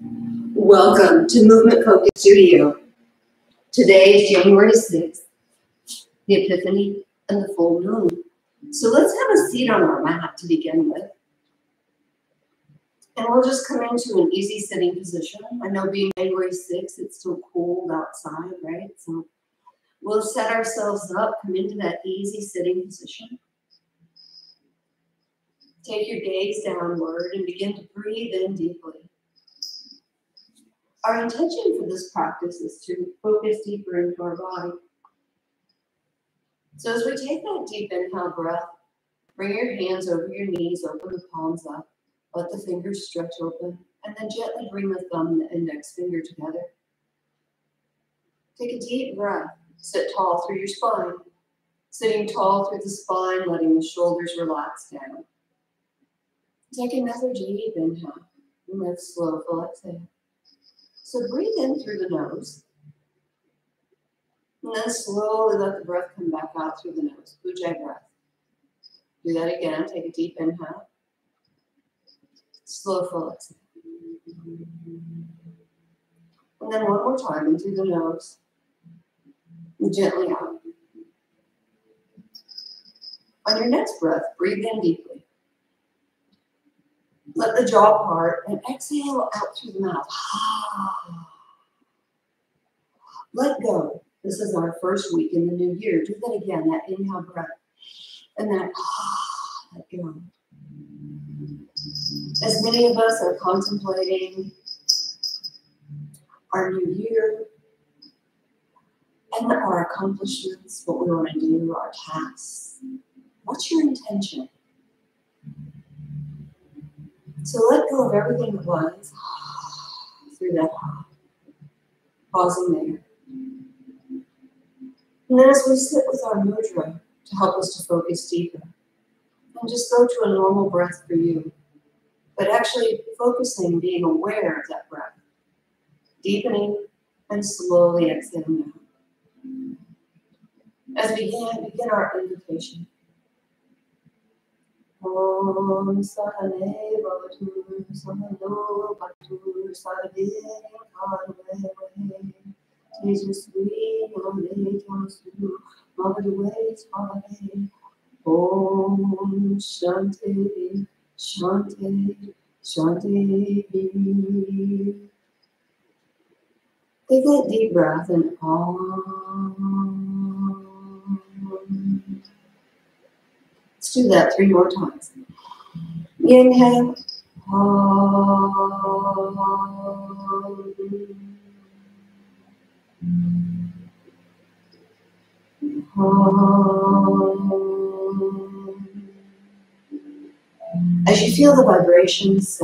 Welcome to Movement Focus Studio. Today is January 6th, the Epiphany and the full moon. So let's have a seat on our mat to begin with. And we'll just come into an easy sitting position. I know being January 6th, it's still cold outside, right? So we'll set ourselves up, come into that easy sitting position. Take your gaze downward and begin to breathe in deeply. Our intention for this practice is to focus deeper into our body. So as we take that deep inhale breath, bring your hands over your knees, open the palms up, let the fingers stretch open, and then gently bring the thumb and the index finger together. Take a deep breath, sit tall through your spine. Sitting tall through the spine, letting the shoulders relax down. Take another deep inhale, and then slow full exhale. So breathe in through the nose, and then slowly let the breath come back out through the nose. Ujjayi breath. Do that again. Take a deep inhale. Slow full exhale. And then one more time in through the nose, and gently out. On your next breath, breathe in deeply. Let the jaw part and exhale out through the mouth. Let go. This is our first week in the new year. Do that again, that inhale breath. And that let go. As many of us are contemplating our new year and our accomplishments, what we want to do, our tasks, what's your intention? So let go of everything that was through that pausing there. And then as we sit with our mudra to help us to focus deeper, and just go to a normal breath for you, but actually focusing, being aware of that breath, deepening and slowly exhaling out. As we begin our invocation. Om Sahane Bhavatu Sahano Bhatu Sarve Karve Tejasvi Yamade Tamasu Mavadwe Svave Om Shanti Shanti Shanti. Take that deep breath and let's do that 3 more times. Inhale. As you feel the vibrations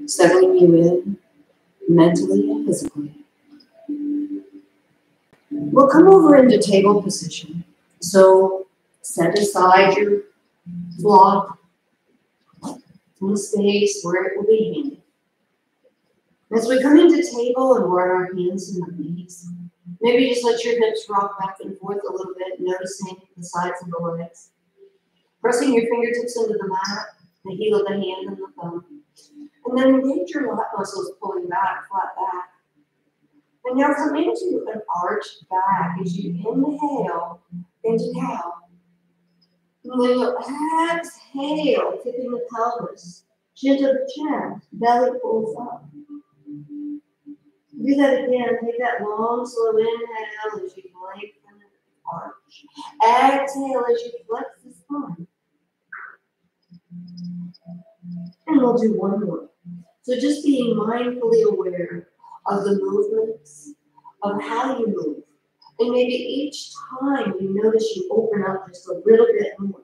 settling you in mentally and physically, we'll come over into table position. So set aside your block in the space where it will be handy. As we come into table and we're on our hands and our knees, maybe just let your hips rock back and forth a little bit, noticing the sides of the legs. Pressing your fingertips into the mat, the heel of the hand and the thumb. And then engage your lat muscles pulling back, flat back. And now come into an arched back as you inhale into cow. And then you'll exhale, tipping the pelvis, chin to the chest, belly pulls up. Do that again. Take that long, slow inhale as you lengthen the arch. Exhale as you flex the spine. And we'll do one more. So just being mindfully aware of the movements, of how you move. And maybe each time you notice you open up just a little bit more.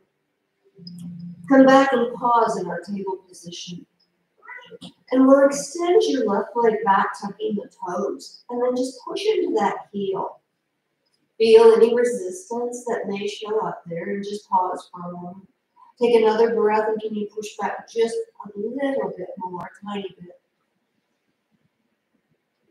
Come back and pause in our table position. And we'll extend your left leg back, tucking the toes, and then just push into that heel. Feel any resistance that may show up there and just pause for a moment. Take another breath and can you push back just a little bit more, a tiny bit.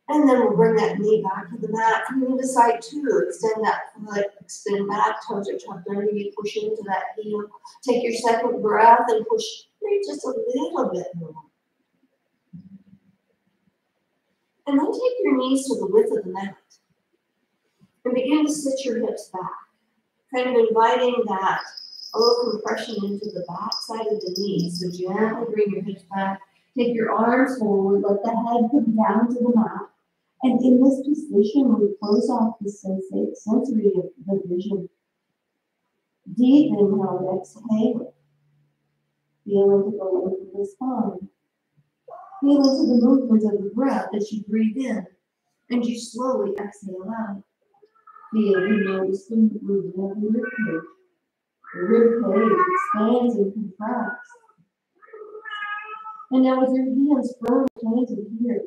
And then we'll bring that knee back to the mat. Come into side 2. Extend that foot, extend back, toes are tucked under you, push into that heel. Take your second breath and push just a little bit more. And then take your knees to the width of the mat. And begin to sit your hips back, kind of inviting that a little compression into the back side of the knees. So gently bring your hips back. Take your arms forward, let the head come down to the mat. And in this position, we close off the sensory of the vision. Deep inhale, exhale. Feel into the length of the spine. Feel into the movement of the breath as you breathe in. And you slowly exhale out. Feel and notice the movement of the ribcage. The ribcage expands and contracts. And now with your hands firmly planted here,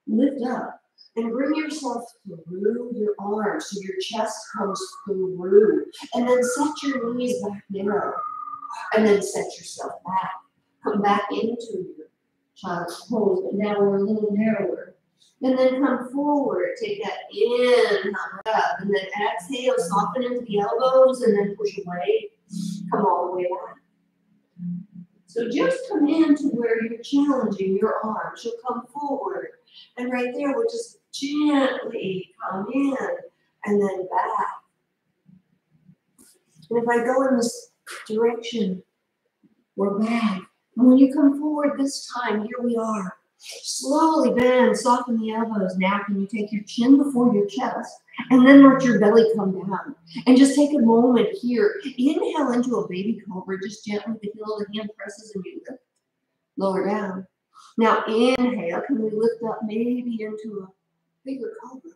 lift up and bring yourself through your arms so your chest comes through. And then set your knees back narrow. And then set yourself back. Come back into your child's pose, but now we're a little narrower. And then come forward, take that inhale up, and then exhale, soften into the elbows, and then push away. Come all the way back. So just come into where you're challenging your arms. You'll come forward, and right there, we'll just gently come in, and then back. And if I go in this direction, we're back. And when you come forward this time, here we are. Slowly bend, soften the elbows. Now can you take your chin before your chest and then let your belly come down. And just take a moment here. Inhale into a baby cobra. Just gently the heel of the hand presses and you lift. Lower down. Now inhale. Can we lift up maybe into a bigger cobra?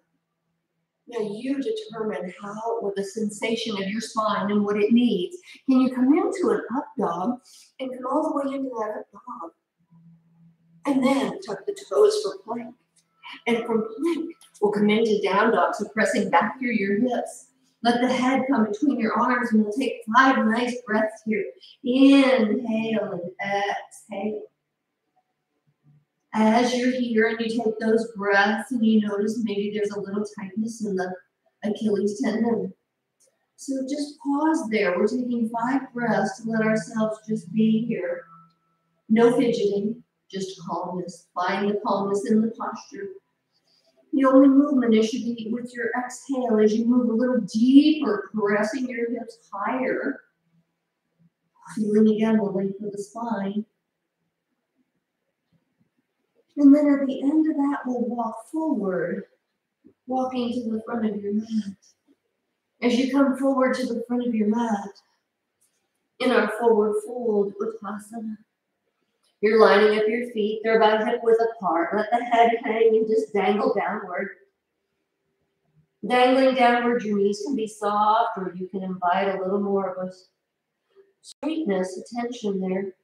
Now you determine how, with the sensation of your spine and what it needs. Can you come into an up dog and come all the way into that up dog? And then tuck the toes for plank. And from plank, we'll come into down dog, so pressing back through your hips. Let the head come between your arms, and we'll take 5 nice breaths here. Inhale and exhale. As you're here and you take those breaths and you notice maybe there's a little tightness in the Achilles tendon. So just pause there. We're taking 5 breaths to let ourselves just be here. No fidgeting. Just calmness. Find the calmness in the posture. The only movement is should be with your exhale as you move a little deeper, pressing your hips higher. Feeling again the length of the spine. And then at the end of that, we'll walk forward, walking to the front of your mat. As you come forward to the front of your mat, in our forward fold, Uttanasana. You're lining up your feet. They're about hip width apart. Let the head hang and just dangle downward. Dangling downward, your knees can be soft, or you can invite a little more of a sweetness, a tension there.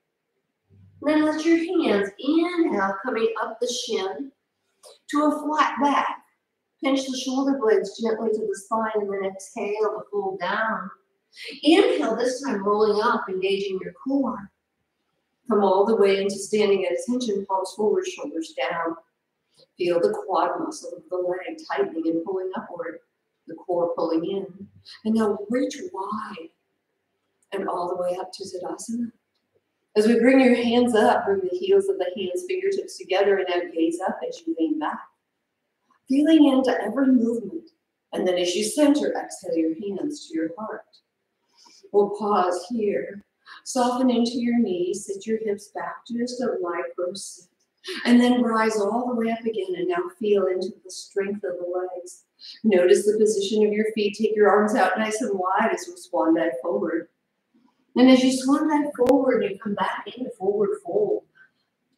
Then let your hands inhale, coming up the shin to a flat back. Pinch the shoulder blades gently to the spine, and then exhale to fold down. Inhale, this time rolling up, engaging your core. Come all the way into standing at attention, palms forward, shoulders down. Feel the quad muscle of the leg tightening and pulling upward, the core pulling in. And now reach wide and all the way up to Tadasana. As we bring your hands up, bring the heels of the hands, fingertips together, and now gaze up as you lean back. Feeling into every movement. And then as you center, exhale your hands to your heart. We'll pause here. Soften into your knees, sit your hips back to just a micro sit. And then rise all the way up again and now feel into the strength of the legs. Notice the position of your feet. Take your arms out nice and wide as we swan dive forward. And as you swan dive forward, you come back into forward fold.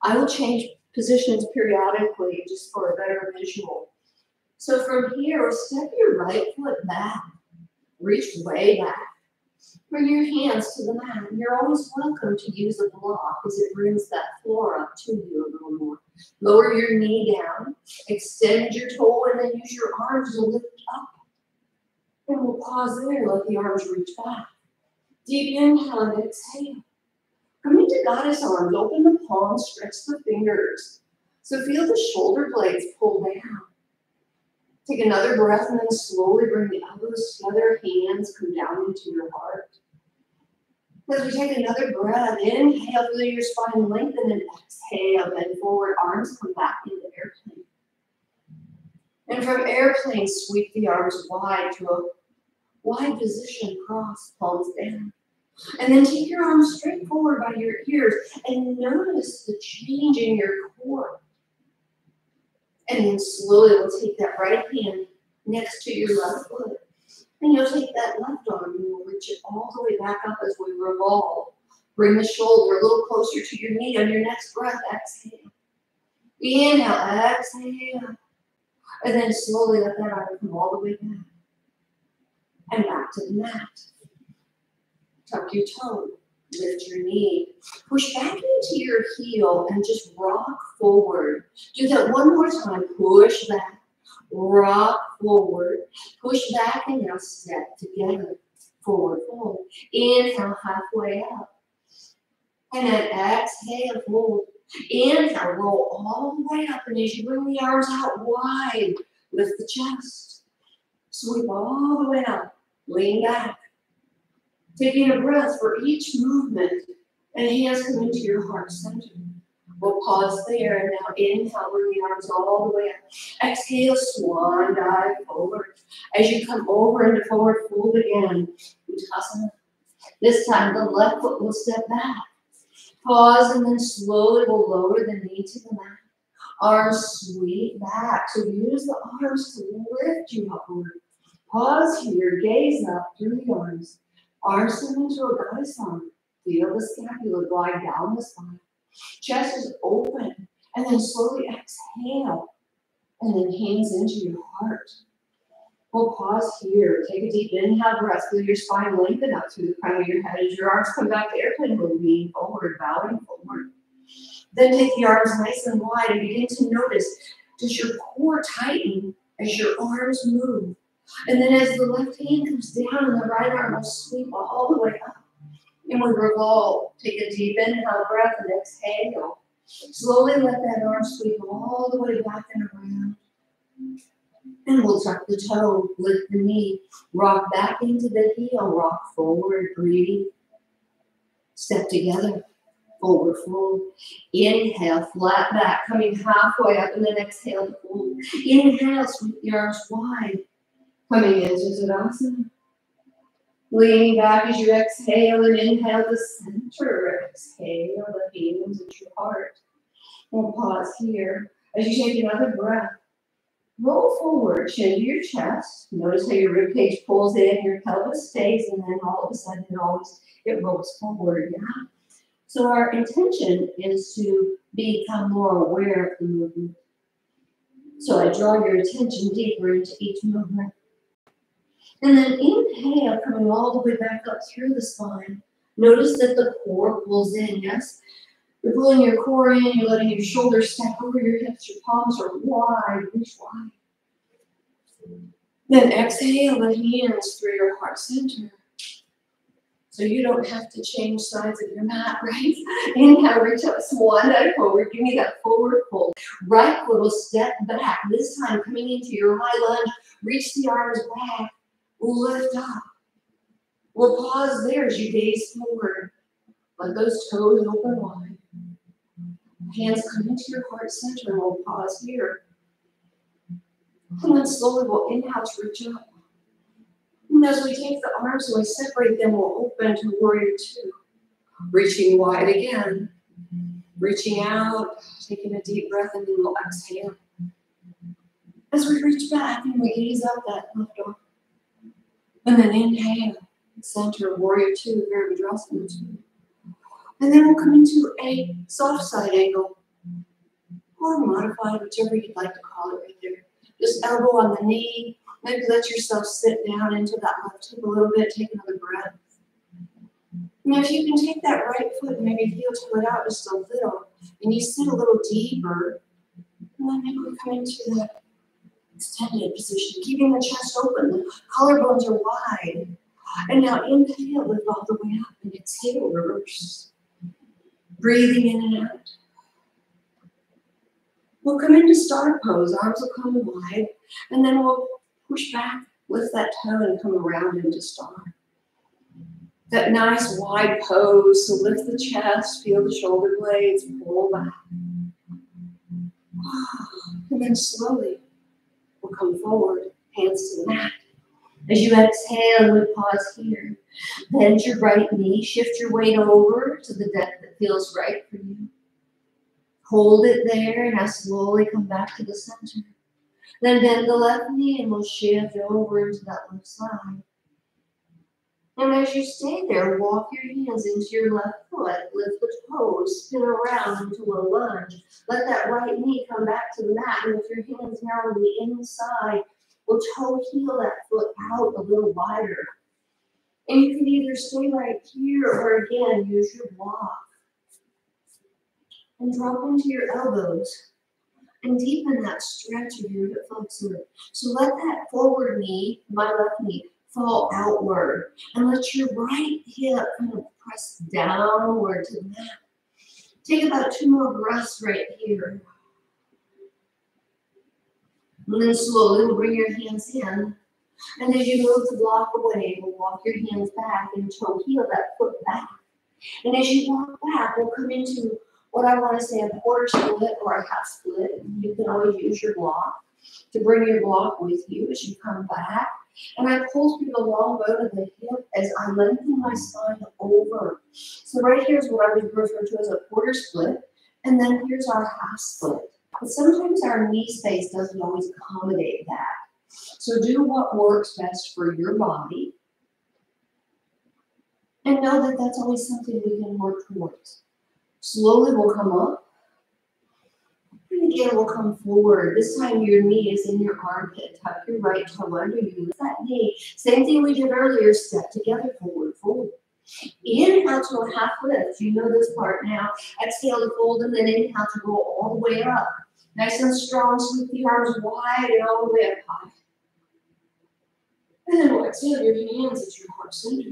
I will change positions periodically just for a better visual. So from here, step your right foot back. Reach way back. Bring your hands to the mat. You're always welcome to use a block as it brings that floor up to you a little more. Lower your knee down, extend your toe, and then use your arms to lift up. And we'll pause there, let the arms reach back. Deep inhale and exhale. Come into goddess arms, open the palms, stretch the fingers. So feel the shoulder blades pull down. Take another breath and then slowly bring the elbows together, hands come down into your heart. As we take another breath, inhale, feel your spine lengthen, and exhale, bend forward, arms come back into airplane. And from airplane, sweep the arms wide to a wide position, cross, palms down. And then take your arms straight forward by your ears and notice the change in your core. And then slowly we'll take that right hand next to your left foot. And you'll take that left arm and you'll reach it all the way back up as we revolve. Bring the shoulder a little closer to your knee. On your next breath, exhale. Inhale, exhale. And then slowly let that arm come all the way back. And back to the mat. Tuck your toe. Lift your knee. Push back into your heel and just rock forward. Do that one more time. Push back. Rock forward. Push back and now step together. Forward fold. Inhale, halfway up. And then exhale, fold. Inhale, roll all the way up. And as you bring the arms out wide, lift the chest. Sweep all the way up. Lean back. Taking a breath for each movement. And hands come into your heart center. We'll pause there and now inhale, bring the arms all the way up. Exhale, swan dive forward. As you come over into forward fold again, Uttasana. This time the left foot will step back. Pause and then slowly we'll lower the knee to the mat. Arms sweep back. So use the arms to lift you upward. Pause here, gaze up through the arms. Arms sink into a goddess arm. Feel the scapula glide down the spine. Chest is open. And then slowly exhale. And then hands into your heart. We'll pause here. Take a deep inhale breath. Feel your spine lengthen up through the crown of your head. As your arms come back to airplane, we'll lean forward, bowing forward. Then take the arms nice and wide and begin to notice, does your core tighten as your arms move? And then as the left hand comes down and the right arm will sweep all the way up. And we revolve. Take a deep inhale breath and exhale. Slowly let that arm sweep all the way back and around. And we'll tuck the toe, lift the knee, rock back into the heel, rock forward, breathe. Step together, forward fold. Inhale, flat back, coming halfway up, and then exhale to fold. Inhale, sweep the arms wide, coming into Tadasana. Leaning back as you exhale and inhale the center. Exhale, the hands at your heart. We'll pause here as you take another breath. Roll forward, chin to your chest. Notice how your ribcage pulls in, your pelvis stays, and then all of a sudden it rolls forward. Yeah. So our intention is to become more aware of the movement. So I draw your attention deeper into each movement. And then inhale, coming all the way back up through the spine. Notice that the core pulls in, yes? You're pulling your core in, you're letting your shoulders stack over your hips, your palms are wide, reach wide. Then exhale the hands through your heart center. So you don't have to change sides of your mat, right? Inhale, reach up, swan dive forward, give me that forward fold. Right foot will step back, this time coming into your high lunge, reach the arms back, lift up. We'll pause there as you gaze forward. Let those toes open wide. Hands come into your heart center and we'll pause here. And then slowly we'll inhale to reach up. And as we take the arms and we separate them, we'll open to warrior two. Reaching wide again. Reaching out, taking a deep breath, and then we'll exhale. As we reach back and we gaze up that left arm. And then inhale, center, warrior two, Virabhadrasana two. And then we'll come into a soft side angle, or modified, whichever you'd like to call it right there. Just elbow on the knee. Maybe let yourself sit down into that left hip a little bit. Take another breath. Now, if you can take that right foot and maybe heel to it out just a little, and you sit a little deeper, and then maybe we come into that extended position, keeping the chest open. The collarbones are wide. And now inhale, lift all the way up, and exhale, reverse. Breathing in and out. We'll come into star pose. Arms will come wide. And then we'll push back, lift that toe, and come around into star. That nice wide pose. So lift the chest, feel the shoulder blades, pull back. And then slowly, we'll we'll come forward, hands to the mat. As you exhale, we pause here. Bend your right knee, shift your weight over to the depth that feels right for you. Hold it there, and now slowly come back to the center. Then bend the left knee, and we'll shift over into that left side. And as you stay there, walk your hands into your left foot, lift the toes, spin around into a lunge. Let that right knee come back to the mat, and with your hands now on the inside, we'll toe heel that foot out a little wider. And you can either stay right here or again, use your block. And drop into your elbows and deepen that stretch of your hip flexor. So let that forward knee, my left knee, fall outward. And let your right hip kind of press downward to the mat. Take about 2 more breaths right here. And then slowly we'll bring your hands in. And as you move the block away, we'll walk your hands back and toe heel that foot back. And as you walk back, we'll come into what I want to say a quarter split or a half split. You can always use your block to bring your block with you as you come back. And I pull through the long bone of the hip as I lengthen my spine over. So right here is what I would refer to as a quarter split. And then here's our half split. But sometimes our knee space doesn't always accommodate that. So do what works best for your body. And know that that's always something we can work towards. Slowly we'll come up. And again, we'll come forward. This time your knee is in your armpit. Tuck your right toe under you. Lift that knee. Same thing we did earlier. Step together, forward, forward. Inhale to a half lift. You know this part now. Exhale to fold and then inhale to go all the way up. Nice and strong. Sweep the arms wide and all the way up high. And then we'll exhale your hands at your heart center.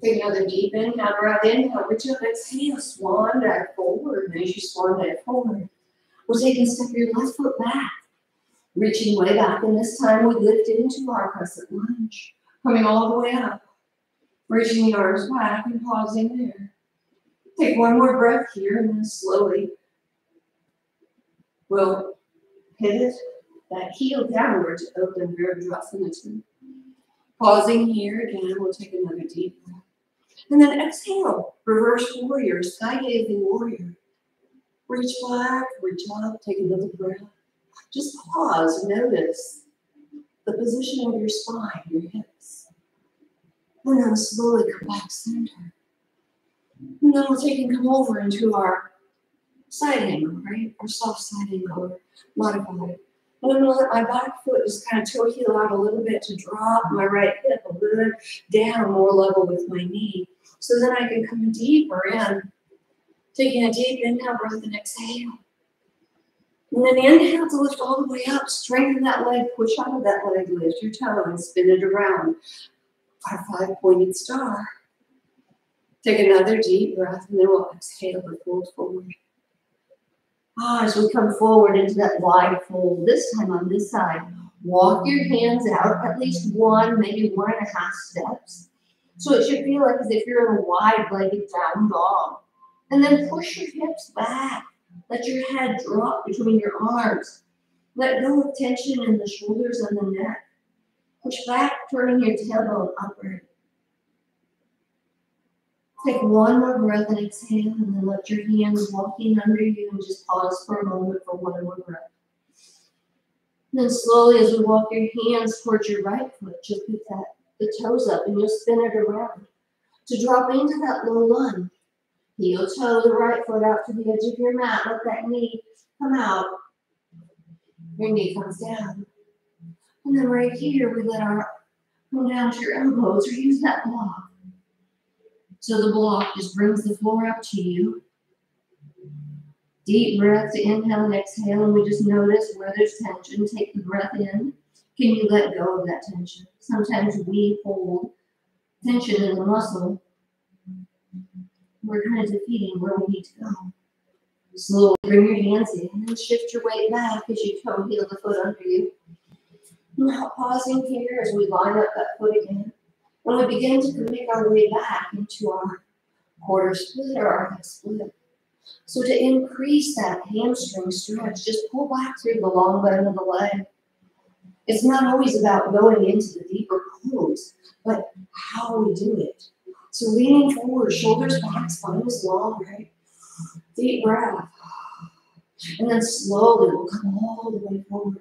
Take another deep inhale, breath inhale, reach up, exhale, swan dive forward. And as you swan dive forward, we'll take and step your left foot back, reaching way back. And this time we lift into our crescent lunge, coming all the way up, reaching the arms back and pausing there. Take one more breath here and then slowly we'll pivot that heel downward to open Virabhadrasana. Pausing here again, we'll take another deep breath. And then exhale, reverse warrior, sky gazing warrior. Reach back, reach up, take another breath. Just pause, notice the position of your spine, your hips. And then slowly come back center. And then we'll take and come over into our side angle, right? Our soft side angle, or modified. And I'm going to let my back foot just kind of toe heel out a little bit to drop my right hip a little down, more level with my knee. So then I can come deeper in. Taking a deep inhale, breath, and exhale. And then inhale to lift all the way up. Strengthen that leg, push out of that leg, lift your toe and spin it around. Our 5-pointed star. Take another deep breath, and then we'll exhale and fold forward. As we come forward into that wide fold, this time on this side, walk your hands out at least 1, maybe 1.5 steps. So it should feel like as if you're in a wide-legged down dog. And then push your hips back. Let your head drop between your arms. Let go of tension in the shoulders and the neck. Push back, turning your tailbone upward. Take one more breath and exhale, and then let your hands walk in under you and just pause for a moment for one more breath. And then slowly, as we walk your hands towards your right foot, just pick the toes up and you'll spin it around to drop into that low lunge. Heel toe the right foot out to the edge of your mat. Let that knee come out. Your knee comes down. And then right here, we let our go down to your elbows or use that block. So the block just brings the floor up to you. Deep breath to inhale and exhale, and we just notice where there's tension. Take the breath in. Can you let go of that tension? Sometimes we hold tension in the muscle. We're kind of defeating where we need to go. Slowly bring your hands in and shift your weight back as you toe heel the foot under you. Now pausing here as we line up that foot again. And we begin to make our way back into our quarter split or our half split. So to increase that hamstring stretch, just pull back through the long bend of the leg. It's not always about going into the deeper pose, but how we do it. So leaning forward, shoulders back, spine is long, right? Deep breath. And then slowly we'll come all the way forward.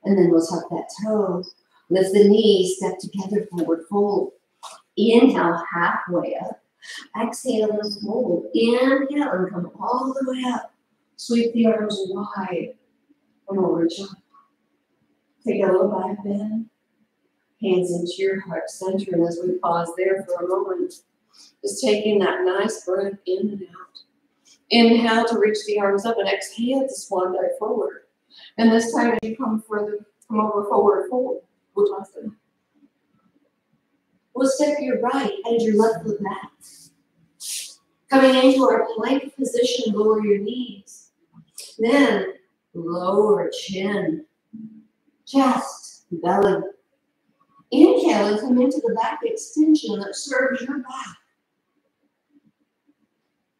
And then we'll tuck that toe. Lift the knee, step together, forward fold. Inhale, halfway up. Exhale and fold. Inhale and come all the way up. Sweep the arms wide. And we'll reach up. Take a little back bend. Hands into your heart center. And as we pause there for a moment, just taking that nice breath in and out. Inhale to reach the arms up and exhale to swan dive forward. And this time as you come over forward fold. Uttanasana. We'll step your right and your left foot back. Coming into our plank position, lower your knees. Then lower chin, chest, belly. Inhale and come into the back extension that serves your back.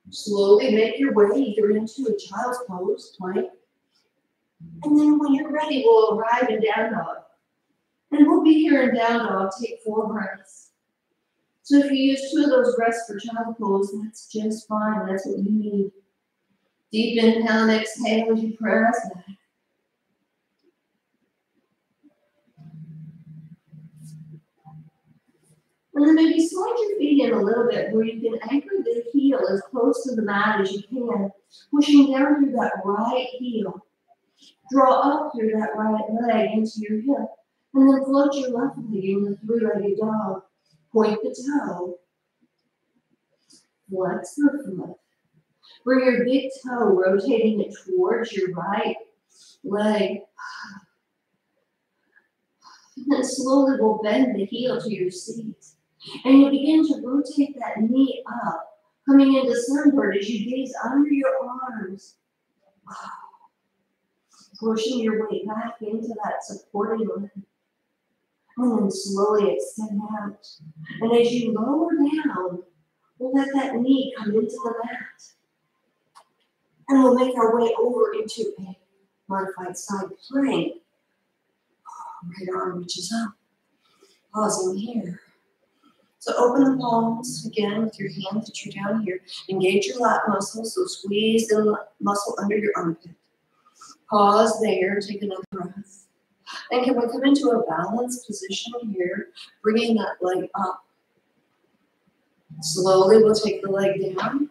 Slowly make your way either into a child's pose, plank. And then when you're ready, we'll arrive in down dog. And we'll be here in down dog, take 4 breaths. So if you use 2 of those breaths for child pose, that's just fine. That's what you need. Deep inhale and exhale as you press back. And then maybe slide your feet in a little bit where you can anchor the heel as close to the mat as you can, pushing down through that right heel. Draw up through that right leg into your hip. And then float your left leg in the 3-legged dog. Point the toe. Flex the foot. Bring your big toe, rotating it towards your right leg. And then slowly we'll bend the heel to your seat. And you begin to rotate that knee up, coming into sunbird as you gaze under your arms. Wow. Pushing your weight back into that supporting leg. And then slowly extend out. And as you lower down, we'll let that knee come into the mat. And we'll make our way over into a modified side plank. Right arm reaches up. Pausing here. So open the palms again with your hands that you're down here. Engage your lat muscle, so squeeze the muscle under your armpit. Pause there, take another breath. And can we come into a balanced position here, bringing that leg up. Slowly we'll take the leg down.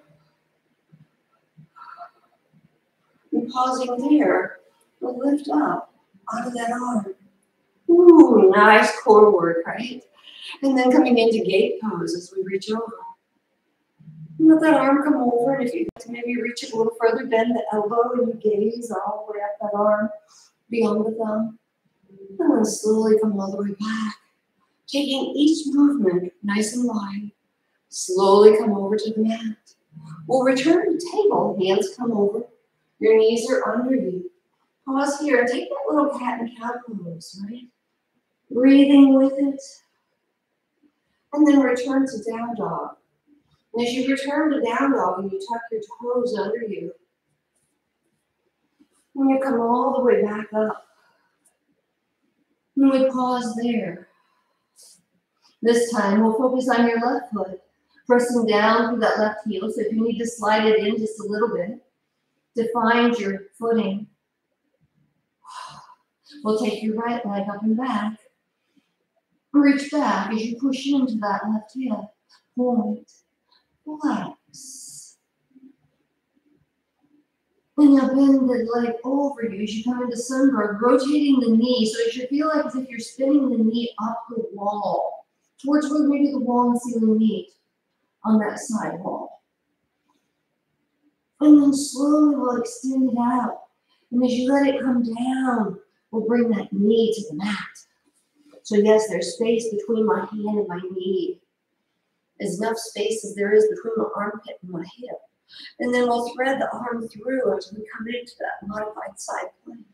And pausing there, we'll lift up out of that arm. Ooh, nice core work, right? And then coming into gate pose as we reach over. Let that arm come over, and if you like to maybe reach it a little further, bend the elbow and you gaze all the way up that arm beyond the thumb. And then slowly come all the way back. Taking each movement nice and wide. Slowly come over to the mat. We'll return to table, hands come over. Your knees are under you. Pause here and take that little cat and cow pose, right? Breathing with it. And then return to down dog. And as you return to down dog and you tuck your toes under you, and you come all the way back up. And we pause there. This time we'll focus on your left foot, pressing down through that left heel. So if you need to slide it in just a little bit to find your footing. We'll take your right leg up and back. Reach back as you push into that left hip. Point. Relax. And you'll bend the leg over you as you come into sunbird, rotating the knee. So it should feel like as if you're spinning the knee up the wall, towards where maybe the wall and ceiling meet on that side wall. And then slowly we'll extend it out. And as you let it come down, we'll bring that knee to the mat. So yes, there's space between my hand and my knee. As enough space as there is between my armpit and my hip. And then we'll thread the arm through as we come into that modified side plank.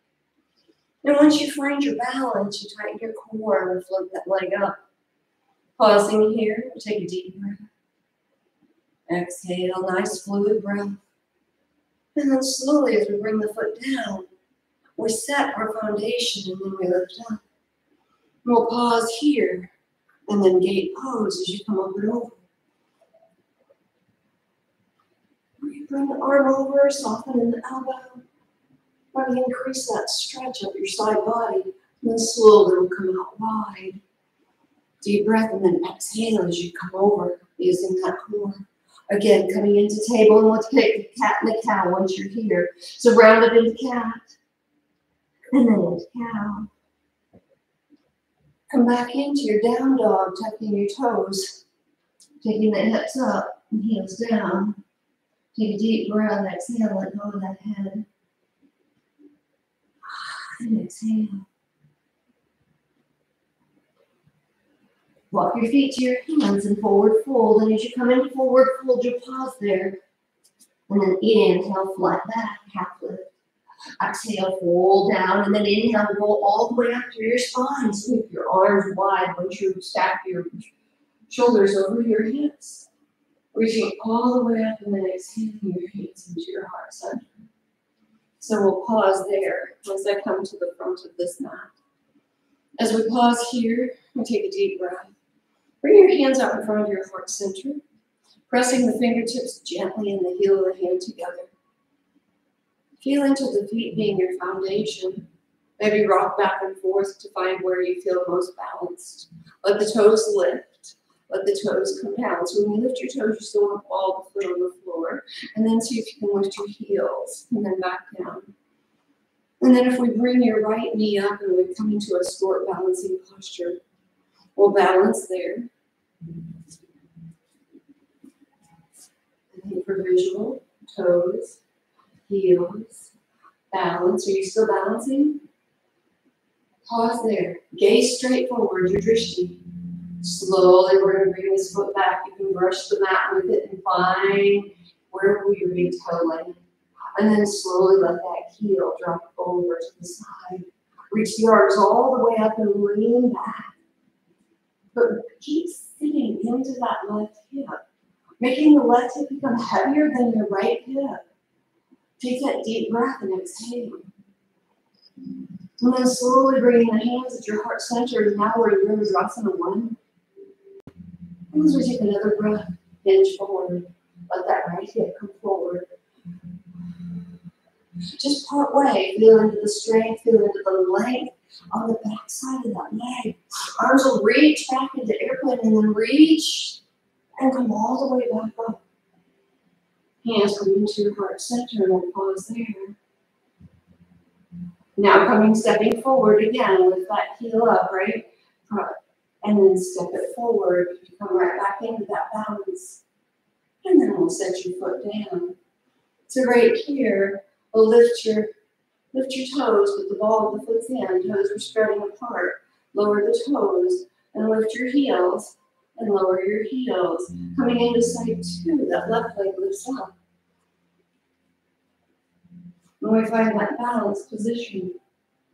And once you find your balance, you tighten your core and float that leg up. Pausing here, we'll take a deep breath. Exhale, nice fluid breath. And then slowly as we bring the foot down, we set our foundation and then we lift up. We'll pause here and then gate pose as you come up and over. Bring the arm over, soften in the elbow. Try to increase that stretch of your side body. And then slowly we'll come out wide. Deep breath and then exhale as you come over using that core. Again, coming into table, and we'll take the cat and the cow once you're here. So round it into cat, and then into cow. Come back into your down dog, tucking your toes, taking the hips up and heels down. Take a deep breath, exhale, let go of that head. And exhale. Walk your feet to your hands and forward fold. And as you come into forward fold, you pause there. And then inhale, flat back, half lift. Exhale, fold down. And then inhale, go all the way up through your spine. Sweep your arms wide once you stack your shoulders over your hips. Reaching all the way up and then exhaling your hands into your heart center. So we'll pause there as I come to the front of this mat. As we pause here, we take a deep breath. Bring your hands out in front of your heart center, pressing the fingertips gently and the heel of the hand together. Feel into the feet being your foundation. Maybe rock back and forth to find where you feel most balanced. Let the toes lift. Let the toes come down. So when you lift your toes, you still want to ball the foot on the floor. And then see if you can lift your heels and then back down. And then if we bring your right knee up and we come into a short balancing posture, we'll balance there. And then for visual, toes, heels, balance. Are you still balancing? Pause there. Gaze straight forward, your drishti. Slowly, we're going to bring this foot back. You can brush the mat with it and find where will your big toe land. And then slowly let that heel drop over to the side. Reach the arms all the way up and lean back. But keep sitting into that left hip, making the left hip become heavier than your right hip. Take that deep breath and exhale. And then slowly bringing the hands at your heart center. Now we're in Virabhadrasana 1. And as we take another breath, hinge forward. Let that right hip come forward. Just part way, feel into the strength, feel into the length on the back side of that leg. Arms will reach back into airplane and then reach and come all the way back up. Hands come into your heart center and we'll pause there. Now stepping forward again with that heel up, right? And then step it forward. Come right back into that balance. And then we'll set your foot down. So right here, we'll lift your toes with the ball of the foot's in. Toes are spreading apart. Lower the toes and lift your heels and lower your heels. Coming into side 2, that left leg lifts up. When we find that balanced position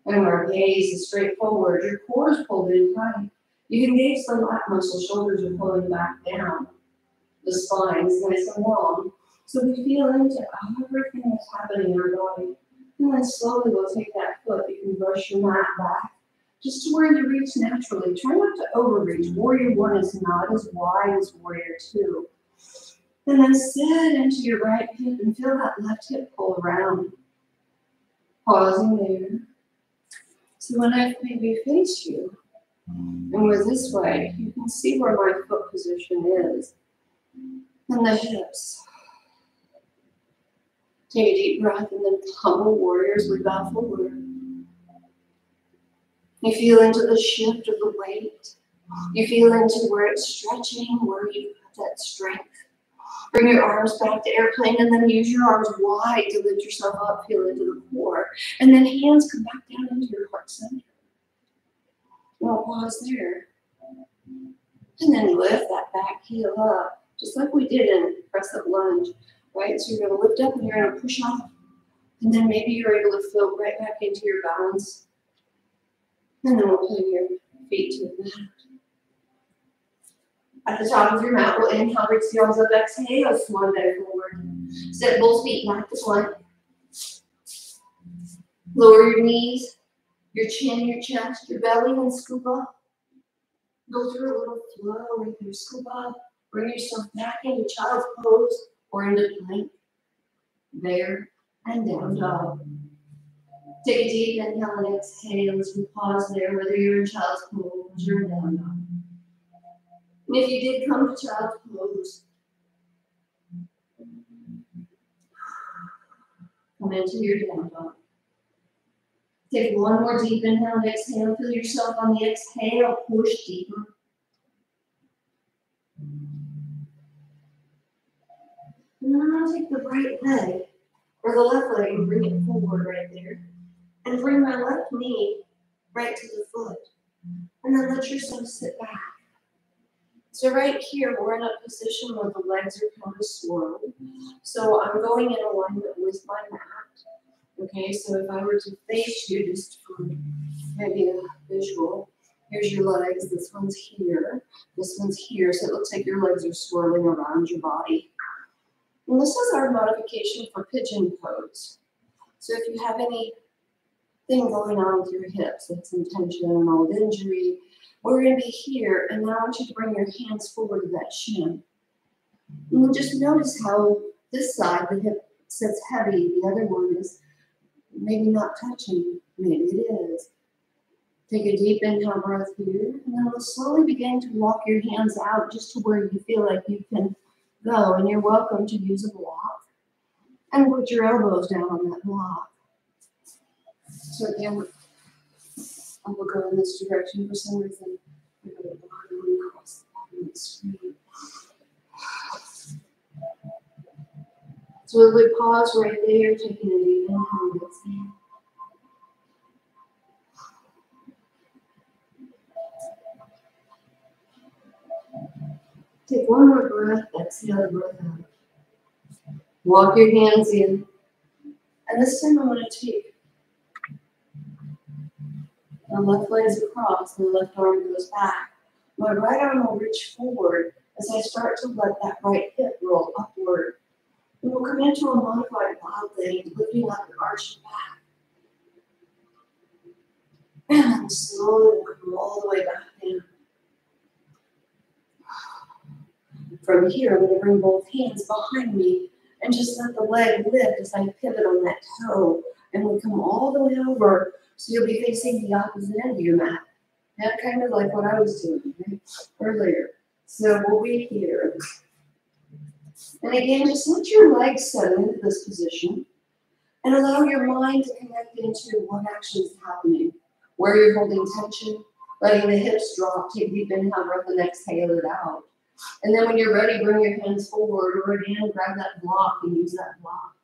and our gaze is straight forward, your core is pulled in tight. You can engage the lat muscle, shoulders are pulling back down. The spine is nice and long. So we feel into everything that's happening in our body. And then slowly we'll take that foot. You can brush your mat back just to where you reach naturally. Try not to overreach. Warrior 1 is not as wide as Warrior 2. And then sit into your right hip and feel that left hip pull around. Pausing there. So when I maybe face you, and we're this way, you can see where my foot position is. And the hips. Take a deep breath and then humble warriors, we bow forward. You feel into the shift of the weight. You feel into where it's stretching, where you have that strength. Bring your arms back to airplane and then use your arms wide to lift yourself up, feel into the core. And then hands come back down into your heart center. We'll pause there. And then lift that back heel up, just like we did in press-up lunge, right? So you're going to lift up and you're going to push off. And then maybe you're able to float right back into your balance. And then we'll put your feet to the mat. At the top of your mat, we'll inhale, reach the arms up, exhale, swan dive forward. Step both feet back to plank. Lower your knees, your chin, your chest, your belly, and scoop up. Go through a little flow with your scoop up. Bring yourself back into child's pose or into plank. There and down dog. Take a deep inhale and exhale as we pause there, whether you're in child's pose or down dog. And if you did come to child's pose, come into your down dog. Take one more deep inhale and exhale. Feel yourself on the exhale, push deeper. And then I'm going to take the right leg or the left leg and bring it forward right there. And bring my left knee right to the foot. And then let yourself sit back. So right here, we're in a position where the legs are kind of swirled. So I'm going in alignment with my mat. Okay, so if I were to face you just for maybe a visual, here's your legs, this one's here, this one's here. So it looks like your legs are swirling around your body. And this is our modification for pigeon pose. So if you have anything going on with your hips, like some tension, an old injury, we're going to be here, and now I want you to bring your hands forward to that shin. And just notice how this side, the hip sits heavy, the other one is maybe not touching, maybe it is. Take a deep inhale breath here, and then we'll slowly begin to walk your hands out just to where you feel like you can go, and you're welcome to use a block. And put your elbows down on that block. So again, I will go in this direction for some reason. I'm going to go across the bottom of the screen. So we pause right there, taking a deep inhale and exhale. Take one more breath, exhale the breath out. Walk your hands in. And this time I'm going to take the left leg's across and the left arm goes back. My right arm will reach forward as I start to let that right hip roll upward. And we'll come into a modified wild thing, lifting up and arching back. And then slowly we'll come all the way back in. From here, I'm going to bring both hands behind me and just let the leg lift as I pivot on that toe. And we come all the way over, so you'll be facing the opposite end of your mat. That's kind of like what I was doing earlier. So we'll be here. And again, just let your legs settle into this position and allow your mind to connect into what actually is happening, where you're holding tension, letting the hips drop, take a deep inhale, breath, and exhale it out. And then when you're ready, bring your hands forward, or again, grab that block and use that block.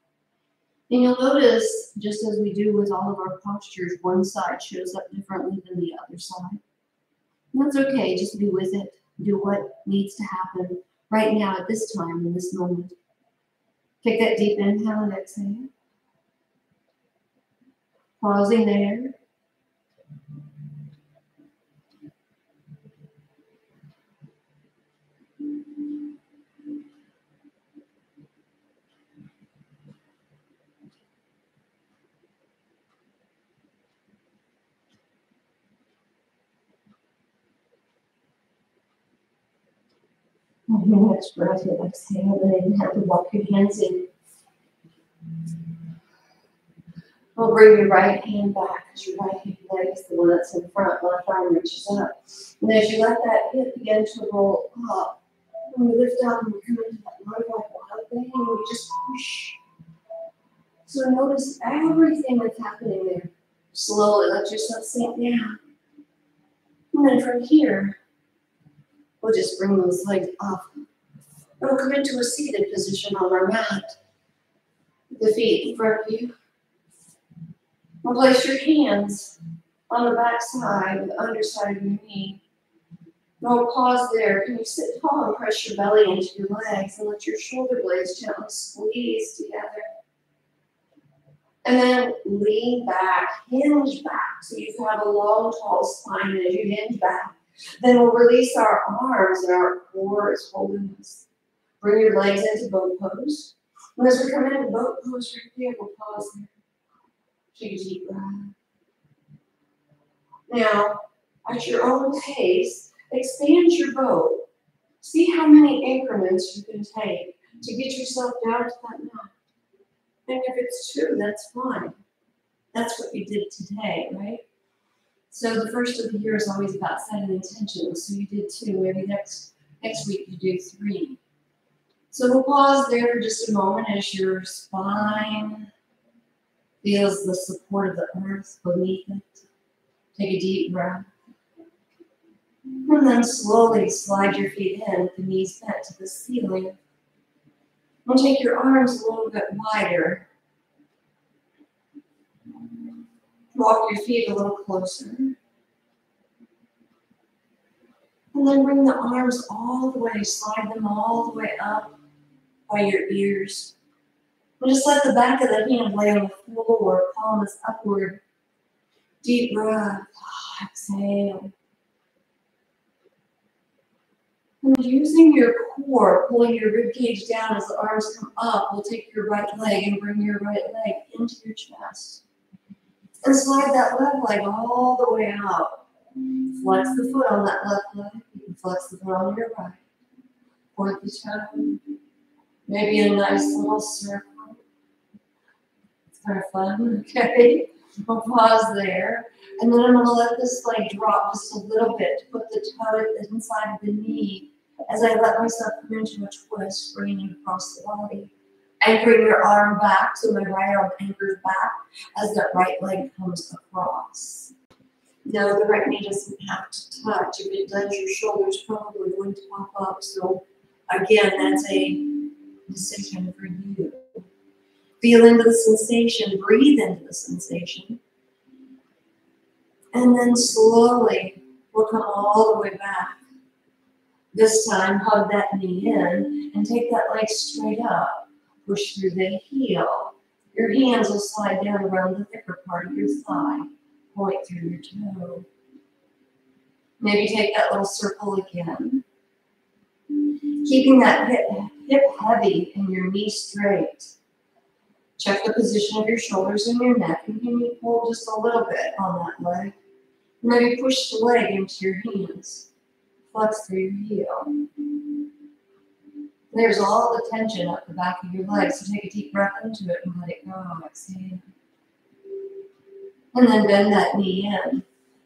And you'll notice, just as we do with all of our postures, one side shows up differently than the other side. And that's okay, just be with it. Do what needs to happen right now at this time, in this moment. Take that deep inhale and exhale. Pausing there. On your next breath, you'll exhale and inhale to walk your hands in. We'll bring your right hand back because your right hand leg is the one that's in front, left arm reaches up. And as you let that hip begin to roll up, when we lift up and we come into that modified wild thing, and we just push. So notice everything that's happening there. Slowly let yourself sink down. And then from here, we'll just bring those legs up. And we'll come into a seated position on our mat. The feet in front of you. We'll place your hands on the back side, the underside of your knee. And we'll pause there. Can you sit tall and press your belly into your legs and let your shoulder blades gently squeeze together? And then lean back, hinge back. So you have a long, tall spine as you hinge back. Then we'll release our arms and our core is holding us. Bring your legs into boat pose. And as we come into boat pose right there, we'll pause there. Take a deep breath. Now, at your own pace, expand your boat. See how many increments you can take to get yourself down to that mat. And if it's 2, that's fine. That's what you did today, right? So the first of the year is always about setting intentions. So you did 2, maybe next week you do 3. So we'll pause there for just a moment as your spine feels the support of the earth beneath it. Take a deep breath. And then slowly slide your feet in with the knees bent to the ceiling. And take your arms a little bit wider. Walk your feet a little closer. And then bring the arms all the way, slide them all the way up by your ears. And just let the back of the hand lay on the floor, palm is upward. Deep breath, exhale. And using your core, pulling your rib cage down as the arms come up, we'll take your right leg and bring your right leg into your chest. And slide that left leg all the way out. Flex the foot on that left leg. You can flex the foot on your right. Point the toe. Maybe a nice little circle. It's kind of fun, okay? We'll pause there. And then I'm going to let this leg drop just a little bit to put the toe inside of the knee as I let myself come into a twist, bringing it across the body. Anchoring your arm back, so my right arm anchors back as that right leg comes across. No, the right knee doesn't have to touch. If it does, your shoulder's probably going to pop up. So again, that's a decision for you. Feel into the sensation, breathe into the sensation. And then slowly, we'll come all the way back. This time, hug that knee in and take that leg straight up. Push through the heel. Your hands will slide down around the thicker part of your thigh. Point through your toe. Maybe take that little circle again. Keeping that hip heavy and your knee straight. Check the position of your shoulders and your neck, and can you pull just a little bit on that leg? Maybe push the leg into your hands. Flex through your heel. There's all the tension up the back of your legs, so take a deep breath into it and let it go. Exhale. And then bend that knee in.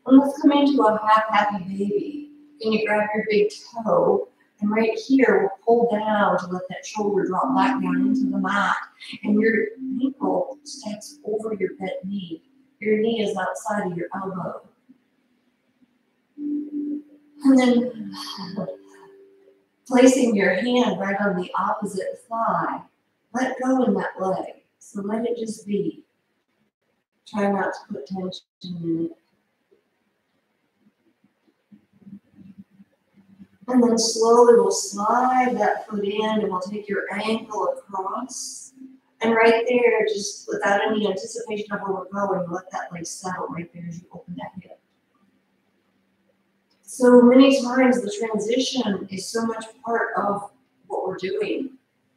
And let's come into a half-happy baby. Can you grab your big toe? And right here, we'll pull down to let that shoulder drop back down into the mat. And your ankle steps over your bent knee. Your knee is outside of your elbow. And then placing your hand right on the opposite thigh. Let go in that leg. So let it just be. Try not to put tension in it. And then slowly we'll slide that foot in and we'll take your ankle across. And right there, just without any anticipation of where we're going, let that leg settle right there as you open that hip. So many times the transition is so much part of what we're doing.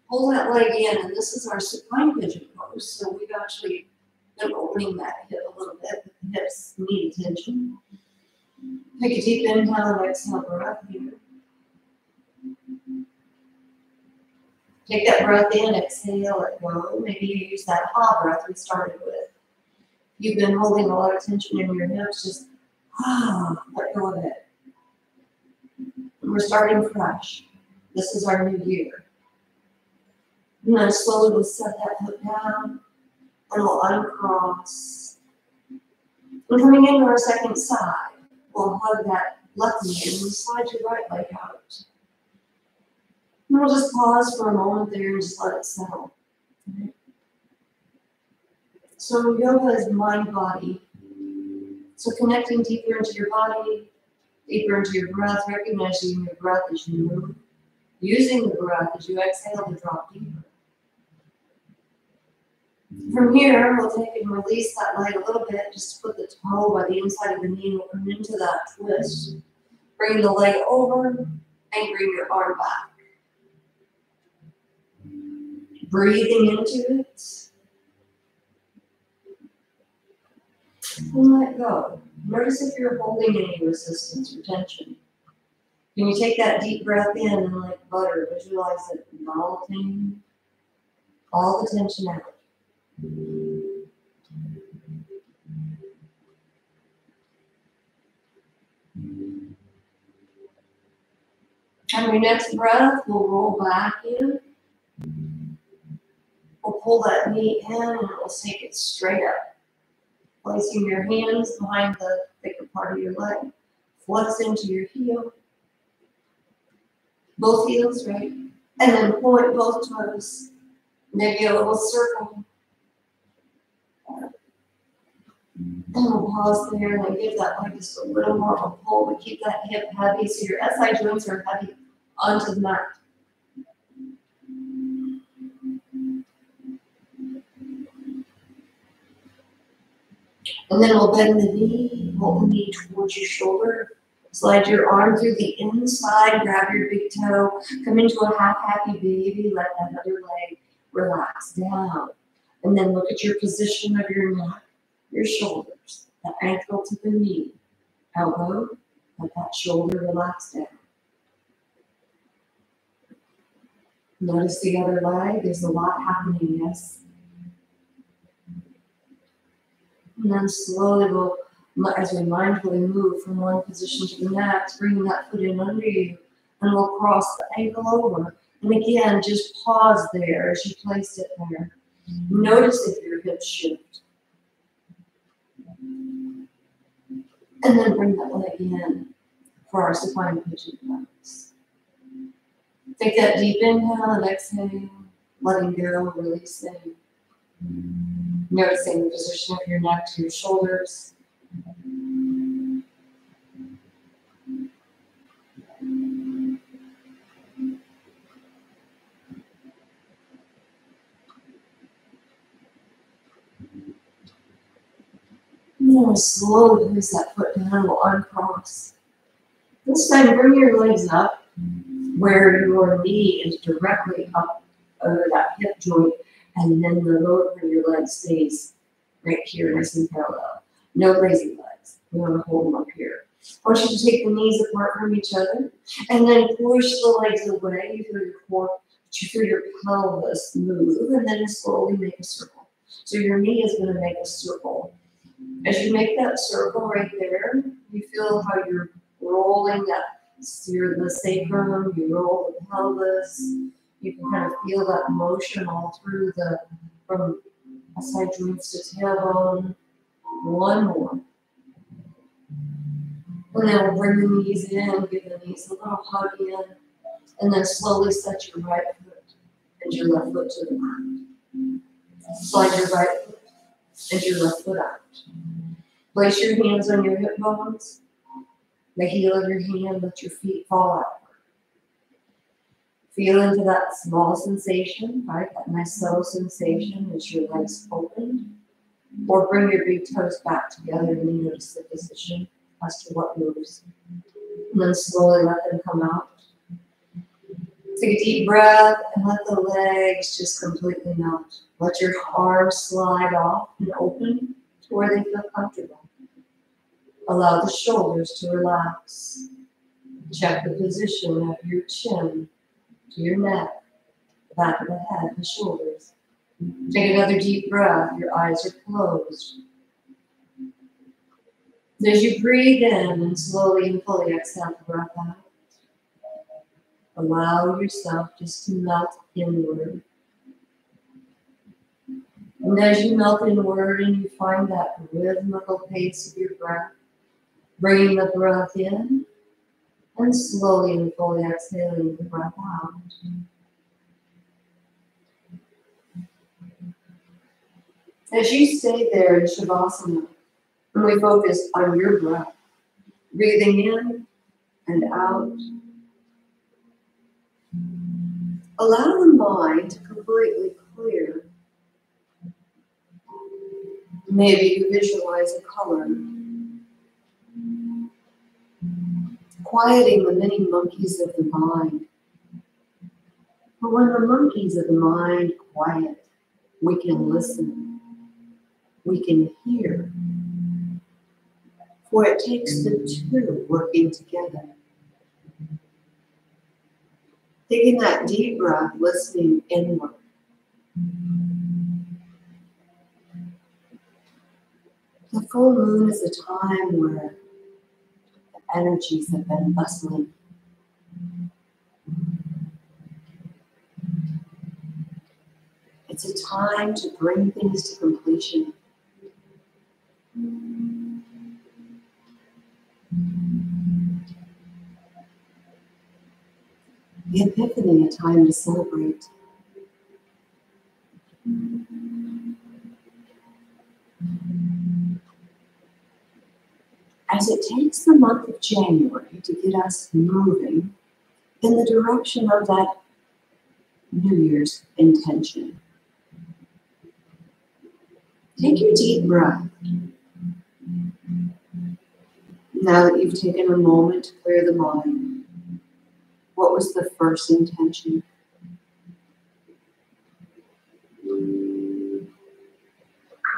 Pull that leg in, and this is our supine pigeon pose. So we've actually been opening that hip a little bit. The hips need attention. Take a deep inhale and exhale breath here. Take that breath in, exhale, let go. Maybe you use that ha breath we started with. You've been holding a lot of tension in your hips, just let go of it. And we're starting fresh. This is our new year. And then slowly we'll set that foot down and we'll uncross. And coming into our second side, we'll hug that left knee and we'll slide your right leg out. And we'll just pause for a moment there and just let it settle. Okay. So yoga is mind-body. So connecting deeper into your body, deeper into your breath, recognizing your breath as you move, using the breath as you exhale to drop deeper. From here, we'll take and release that leg a little bit, just to put the toe by the inside of the knee and we'll come into that twist. Bring the leg over and bring your arm back. Breathing into it. And let go. Notice if you're holding any resistance or tension. Can you take that deep breath in and like butter, visualize it melting all the tension out. On your next breath, we'll roll back in. We'll pull that knee in and we'll take it straight up. Placing your hands behind the thicker part of your leg. Flex into your heel. Both heels, right? And then point both toes. Maybe a little circle. And we'll pause there and give that leg just a little more of a pull, but keep that hip heavy so your SI joints are heavy onto the mat. And then we'll bend the knee, pull the knee towards your shoulder. Slide your arm through the inside, grab your big toe, come into a half happy baby, let that other leg relax down. And then look at your position of your neck, your shoulders, the ankle to the knee, elbow, let that shoulder relax down. Notice the other leg, there's a lot happening, yes. And then slowly we'll, as we mindfully move from one position to the next, bringing that foot in under you, and we'll cross the ankle over. And again, just pause there as you place it there. Notice if your hips shift. And then bring that leg in for our supine pigeon pose. Take that deep inhale and exhale, letting go, releasing. Noticing the position of your neck to your shoulders. And then slowly place that foot down, we'll uncross. This time, bring your legs up where your knee is directly up over that hip joint, and then the lower part of your leg stays right here, nice and parallel. No lazy legs. We want to hold them up here. I want you to take the knees apart from each other, and then push the legs away. You feel your core, you feel your pelvis move, and then slowly make a circle. So your knee is going to make a circle. As you make that circle right there, you feel how you're rolling that, the sacrum, you roll the pelvis. You can kind of feel that motion all through from SI joints to tailbone. One more. And then we'll bring the knees in, give the knees a little hug in, and then slowly set your right foot and your left foot to the mat. Slide your right foot and your left foot out. Place your hands on your hip bones. The heel of your hand, let your feet fall out. Feel into that small sensation, right? That nice subtle sensation as your legs open. Or bring your big toes back together and you notice the position as to what moves. And then slowly let them come out. Take a deep breath and let the legs just completely melt. Let your arms slide off and open to where they feel comfortable. Allow the shoulders to relax. Check the position of your chin to your neck, the back of the head, the shoulders. Take another deep breath. Your eyes are closed. As you breathe in and slowly and fully exhale the breath out, allow yourself just to melt inward. And as you melt inward and you find that rhythmical pace of your breath, bringing the breath in and slowly and fully exhaling the breath out. As you stay there in Shavasana, and we focus on your breath, breathing in and out, allow the mind to completely clear. Maybe you visualize a color. quieting the many monkeys of the mind. For when the monkeys of the mind quiet, we can listen, we can hear. For it takes the two working together. Taking that deep breath, listening inward. The full moon is a time where the energies have been bustling. It's a time to bring things to completion. The Epiphany, a time to celebrate. As it takes the month of January to get us moving in the direction of that New Year's intention. Take your deep breath. Now that you've taken a moment to clear the mind, what was the first intention?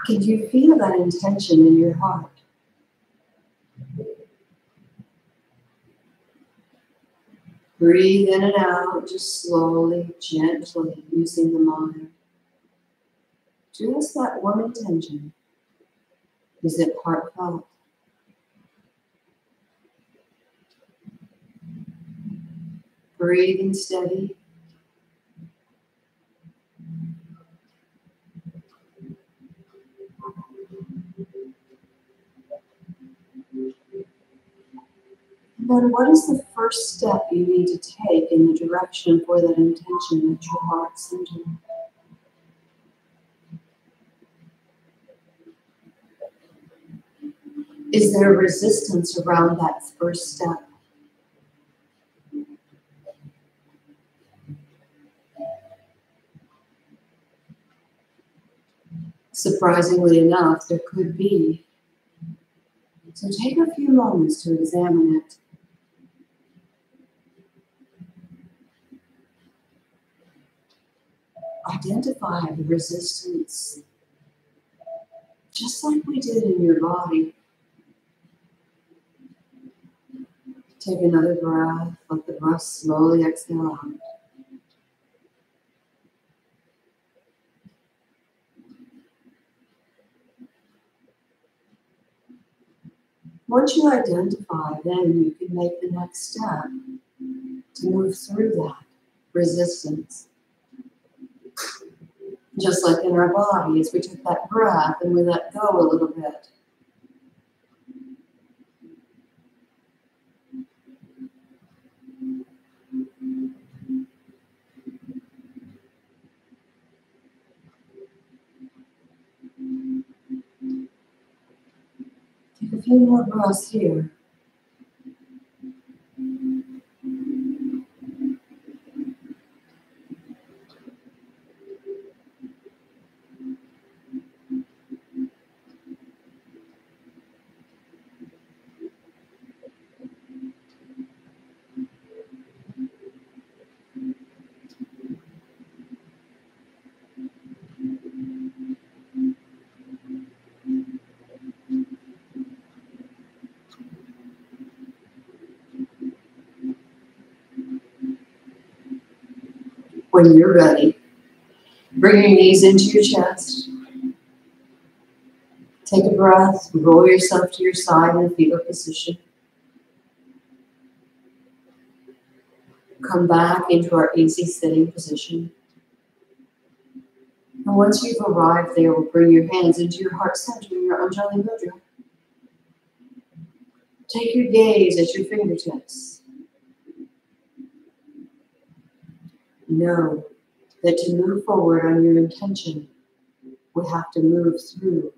Can you feel that intention in your heart? Breathe in and out, just slowly, gently, using the mind. Just that one intention. Is it heartfelt? Breathing steady. And then what is the first step you need to take in the direction for that intention that your heart centers? Is there resistance around that first step? Surprisingly enough, there could be. So take a few moments to examine it. Identify the resistance, just like we did in your body. Take another breath, let the breath slowly exhale out. Once you identify, then you can make the next step to move through that resistance. Just like in our bodies, we took that breath and we let go a little bit. Take a few more breaths here. When you're ready, bring your knees into your chest. Take a breath, roll yourself to your side in a fetal position. Come back into our easy sitting position. And once you've arrived there, we'll bring your hands into your heart center in your Anjali Mudra. Take your gaze at your fingertips. Know that to move forward on your intention, we have to move through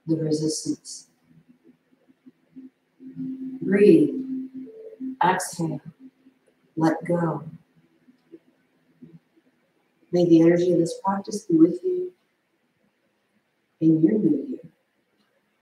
the resistance. Breathe, exhale, let go. May the energy of this practice be with you in your new year.